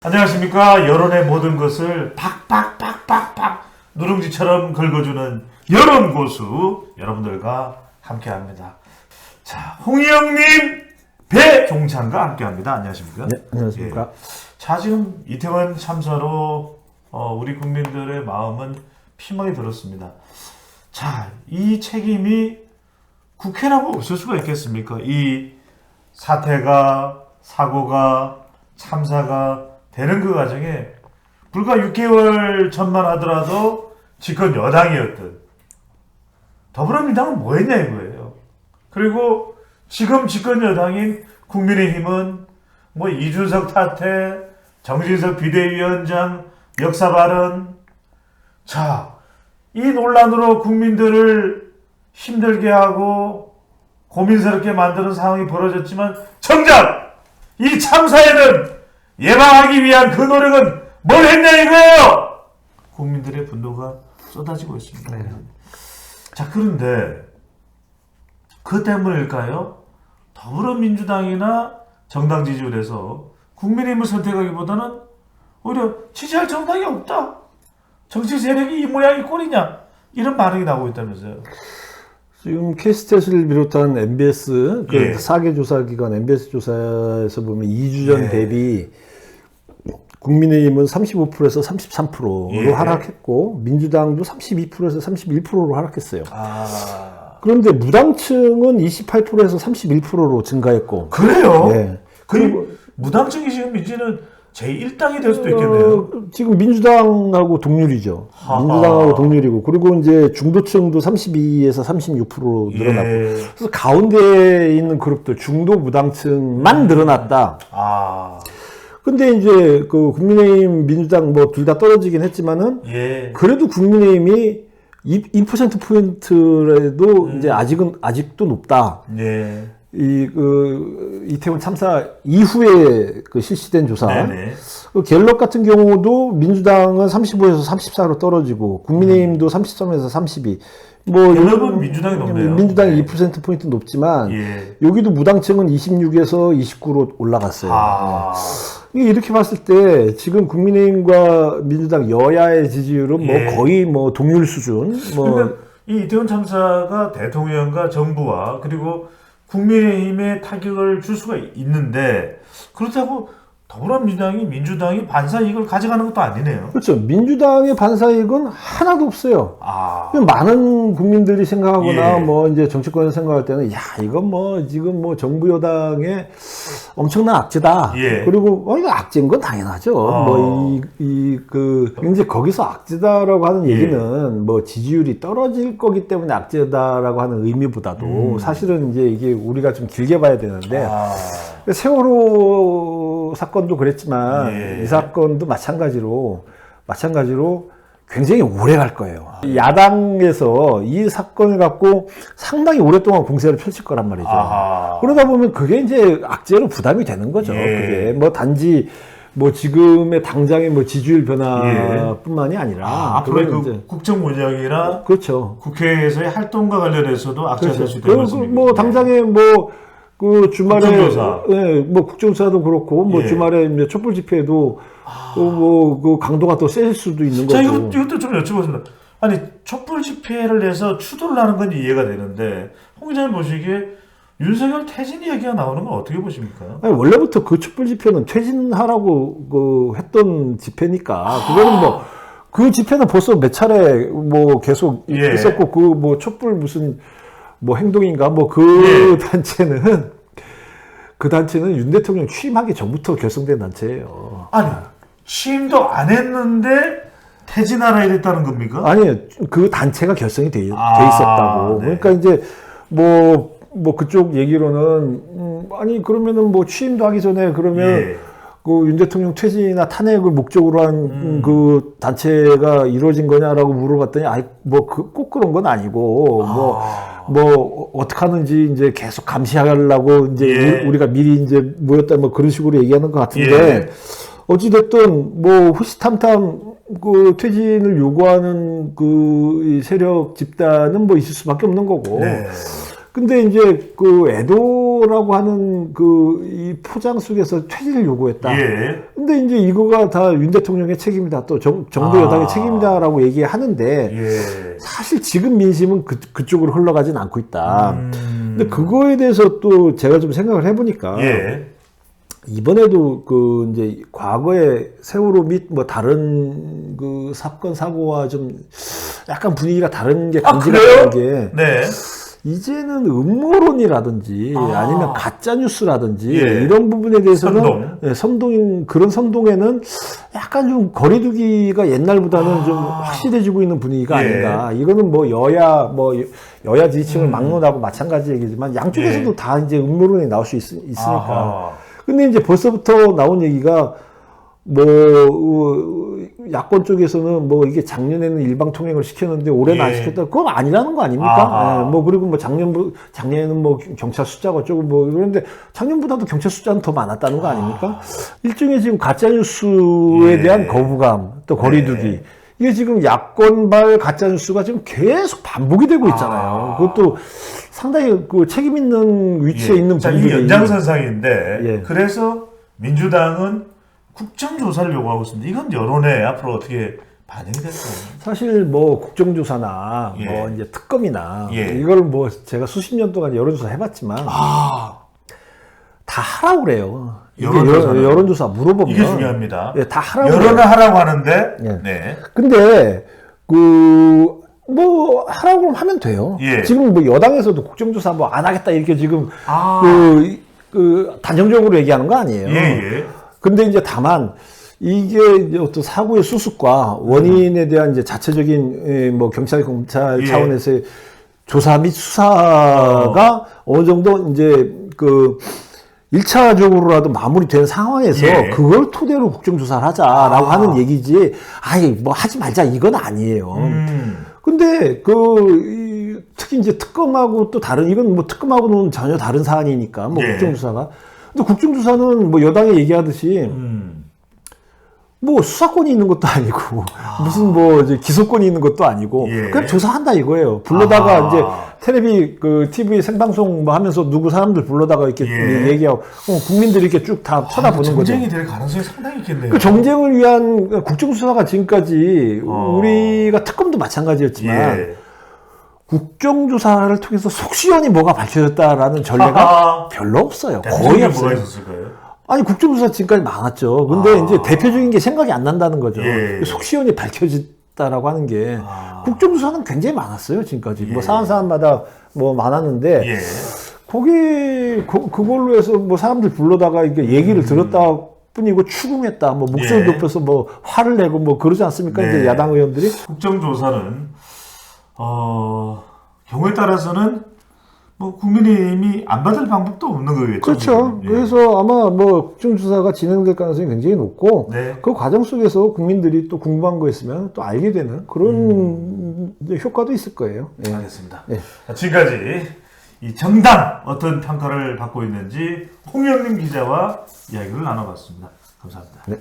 안녕하십니까. 여론의 모든 것을 팍팍팍팍팍 누룽지처럼 긁어주는 여론고수 여러분들과 함께합니다. 자, 홍희영님, 배종찬과 함께합니다. 안녕하십니까? 네, 안녕하십니까? 예. 자, 지금 이태원 참사로 우리 국민들의 마음은 피멍이 들었습니다. 자, 이 책임이 국회라고 없을 수가 있겠습니까? 이 사태가, 사고가, 참사가 되는 그 과정에 불과 6개월 전만 하더라도 집권 여당이었던 더불어민주당은 뭐 했냐 이거예요. 그리고 지금 집권 여당인 국민의힘은 뭐 이준석 탓에 정진석 비대위원장 역사 발언. 자, 이 논란으로 국민들을 힘들게 하고 고민스럽게 만드는 상황이 벌어졌지만 정작 이 참사에는 예방하기 위한 그 노력은 뭘 했냐 이거예요. 국민들의 분노가 쏟아지고 있습니다. 네. 자, 그런데 그 때문일까요? 더불어민주당이나 정당 지지율에서 국민의힘을 선택하기보다는 오히려 지지할 정당이 없다. 정치 세력이 이 모양이 꼴이냐. 이런 반응이 나오고 있다면서요. 지금 K스탯을 비롯한 MBS, 그 예. 4개 조사기관 MBS 조사에서 보면 2주 전 예. 대비 국민의힘은 35%에서 33%로 예. 하락했고, 민주당도 32%에서 31%로 하락했어요. 아, 그런데 무당층은 28%에서 31%로 증가했고, 그래요? 네. 그리고 무당층이 지금 민주는 제1당이 될 수도 있겠네요. 지금 민주당하고 동률이죠. 하하. 민주당하고 동률이고, 그리고 이제 중도층도 32에서 36%로 늘어났고, 예. 그래서 가운데에 있는 그룹들, 중도 무당층만 늘어났다. 아, 근데 이제 그 국민의힘, 민주당 뭐 둘 다 떨어지긴 했지만은, 예. 그래도 국민의힘이 2%포인트라도 이제 아직도 높다. 네. 이태원 참사 이후에 그 실시된 조사. 네네. 그 갤럽 같은 경우도 민주당은 35에서 34로 떨어지고, 국민의힘도 33에서 32. 뭐, 갤럽은 민주당이 높네요. 민주당이 네. 2%포인트 높지만, 예. 여기도 무당층은 26에서 29로 올라갔어요. 아, 이렇게 봤을 때, 지금 국민의힘과 민주당 여야의 지지율은 예. 뭐 거의 뭐 동률 수준. 그러니까 이 이태원 참사가 대통령과 정부와 그리고 국민의힘에 타격을 줄 수가 있는데 그렇다고 더불어민주당이 민주당이 반사 이익을 가져가는 것도 아니네요. 그렇죠. 민주당의 반사이익은 하나도 없어요. 아, 많은 국민들이 생각하거나 예. 뭐 이제 정치권에서 생각할 때는 야, 이건 뭐 지금 뭐 정부 여당의 엄청난 악재다. 예. 그리고 이거 악재인 건 당연하죠. 뭐 이제 거기서 악재다라고 하는 예. 얘기는 뭐 지지율이 떨어질 거기 때문에 악재다라고 하는 의미보다도 사실은 이제 이게 우리가 좀 길게 봐야 되는데 아, 세월호 사건도 그랬지만 예. 이 사건도 마찬가지로 굉장히 오래 갈 거예요. 야당에서 이 사건을 갖고 상당히 오랫동안 공세를 펼칠 거란 말이죠. 아하. 그러다 보면 그게 이제 악재로 부담이 되는 거죠. 예. 그게 뭐 단지 뭐 지금의 당장의 뭐 지지율 변화뿐만이 아니라 앞으로의 그건 그 이제 국정 운영이나 그렇죠. 국회에서의 활동과 관련해서도 악재가 될 수 있다는 그리고 말씀이죠. 뭐 당장에 그 주말에 국정조사. 예, 뭐 국정조사도 그렇고 뭐 예. 주말에 이제 촛불 집회도 뭐 그 강도가 더 셀 수도 있는 자, 거고. 이것도 좀 여쭤보겠습니다. 아니, 촛불 집회를 해서 추도를 하는 건 이해가 되는데 홍 기자님 보시기에 윤석열 퇴진 얘기가 나오는 건 어떻게 보십니까? 아니, 원래부터 그 촛불 집회는 퇴진하라고 그 했던 집회니까 그거는 뭐 그 집회는 벌써 몇 차례 뭐 계속 예. 있었고 그 뭐 촛불 무슨 뭐 행동인가 뭐 그 예. 단체는 윤 대통령 취임하기 전부터 결성된 단체예요. 아니, 취임도 안 했는데 퇴진하라 이랬다는 겁니까? 아니, 그 단체가 결성이 돼 아, 있었다고. 네. 그러니까 이제 뭐 그쪽 얘기로는 아니 그러면은 뭐 취임도 하기 전에 그러면 예. 그 윤 대통령 퇴진이나 탄핵을 목적으로 한 그 단체가 이루어진 거냐라고 물어봤더니 아이 뭐 꼭 그런 건 아니고 뭐 어떻게 하는지 이제 계속 감시하려고 이제 예. 우리가 미리 이제 모였다 뭐 그런 식으로 얘기하는 것 같은데 예. 어찌됐든 뭐 호시탐탐 그 퇴진을 요구하는 그 세력 집단은 뭐 있을 수밖에 없는 거고 네. 근데 이제 그 애도라고 하는 그 이 포장 속에서 퇴진을 요구했다. 예. 근데 이제 이거가 다 윤 대통령의 책임이다. 또 정부 여당의 책임이다라고 얘기하는데 예. 사실 지금 민심은 그쪽으로 흘러가진 않고 있다. 근데 그거에 대해서 또 제가 좀 생각을 해보니까 예. 이번에도 그 이제 과거의 세월호 및 뭐 다른 그 사건 사고와 좀 약간 분위기가 다른 게 감지가 그래요? 되는 게 네. 이제는 음모론이라든지 아니면 가짜 뉴스라든지 예. 이런 부분에 대해서는 선동. 예, 선동 그런 선동에는 약간 좀 거리두기가 옛날보다는 좀 확실해지고 있는 분위기가 예. 아닌가. 이거는 뭐 여야 지지층을 막론하고 마찬가지 얘기지만 양쪽에서도 예. 다 이제 음모론이 나올 수 있으니까. 아하. 근데 이제 벌써부터 나온 얘기가 뭐 야권 쪽에서는 뭐 이게 작년에는 일방 통행을 시켰는데 올해는 안 예. 시켰다. 그건 아니라는 거 아닙니까? 예, 뭐 그리고 뭐 작년에는 뭐 경찰 숫자가 어쩌고 뭐 그런데 작년보다도 경찰 숫자는 더 많았다는 거 아닙니까? 일종의 지금 가짜 뉴스에 예. 대한 거부감 또 거리두기. 예. 이게 지금 야권발 가짜 뉴스가 지금 계속 반복이 되고 있잖아요. 그것도 상당히 그 책임 있는 위치에 예. 있는 자, 이 분들이 연장선상인데 예. 그래서 민주당은 국정조사를 요구하고 있습니다. 이건 여론에 앞으로 어떻게 반영이 될까요? 사실 뭐 국정조사나 예. 뭐 이제 특검이나 예. 이걸 뭐 제가 수십 년 동안 여론조사 해봤지만 다 하라고 그래요. 이게 여론조사는? 여론조사 물어보면 이게 중요합니다. 예, 다 하라고 여론을 그래요. 하라고 하는데 예. 네. 근데 그 뭐 하라고 그러면 하면 돼요. 예. 지금 뭐 여당에서도 국정조사 뭐 안 하겠다 이렇게 지금 그 단정적으로 얘기하는 거 아니에요. 예, 예. 근데 이제 다만 이게 이제 어떤 사고의 수습과 원인에 대한 이제 자체적인 뭐 경찰 검찰 예. 차원에서의 조사 및 수사가 어느 정도 이제 그 1차적으로라도 마무리된 상황에서 예. 그걸 토대로 국정조사를 하자라고 하는 얘기지. 아니 뭐 하지 말자 이건 아니에요. 근데 특히 이제 특검하고 또 다른 이건 뭐 특검하고는 전혀 다른 사안이니까 뭐 예. 국정조사가. 근데 국정조사는 뭐 여당이 얘기하듯이 뭐 수사권이 있는 것도 아니고 무슨 뭐 이제 기소권이 있는 것도 아니고 예. 그냥 조사한다 이거예요. 불러다가 이제 텔레비 그 TV 생방송 뭐 하면서 누구 사람들 불러다가 이렇게 예. 얘기하고 거기들이 이렇게 쭉 다 쳐다보는 거죠. 정쟁이 될 가능성이 상당히 있겠네요. 그 정쟁을 위한 국정수사가 지금까지 우리가 특검도 마찬가지였지만 예. 국정조사를 통해서 속시원히 뭐가 밝혀졌다라는 전례가 별로 없어요. 거의 뭐가 없어요. 있었을까요? 아니 국정조사 지금까지 많았죠. 근데 이제 대표적인 게 생각이 안 난다는 거죠. 예. 속시원히 밝혀졌다라고 하는 게 국정조사는 굉장히 많았어요. 지금까지 뭐 사안마다 뭐 많았는데 예. 그걸로 해서 뭐 사람들 불러다가 이게 얘기를 들었다 뿐이고 추궁했다, 뭐 목소리 예. 높여서 뭐 화를 내고 뭐 그러지 않습니까? 네. 이제 야당 의원들이 국정조사는 경우에 따라서는 뭐 국민의힘이 안 받을 방법도 없는 거겠죠. 그렇죠. 예. 그래서 아마 뭐 국정조사가 진행될 가능성이 굉장히 높고 네. 그 과정 속에서 국민들이 또 궁금한 거 있으면 또 알게 되는 그런 이제 효과도 있을 거예요. 예. 알겠습니다. 예. 자, 지금까지 이 정당 어떤 평가를 받고 있는지 홍영림 기자와 이야기를 나눠봤습니다. 감사합니다. 네.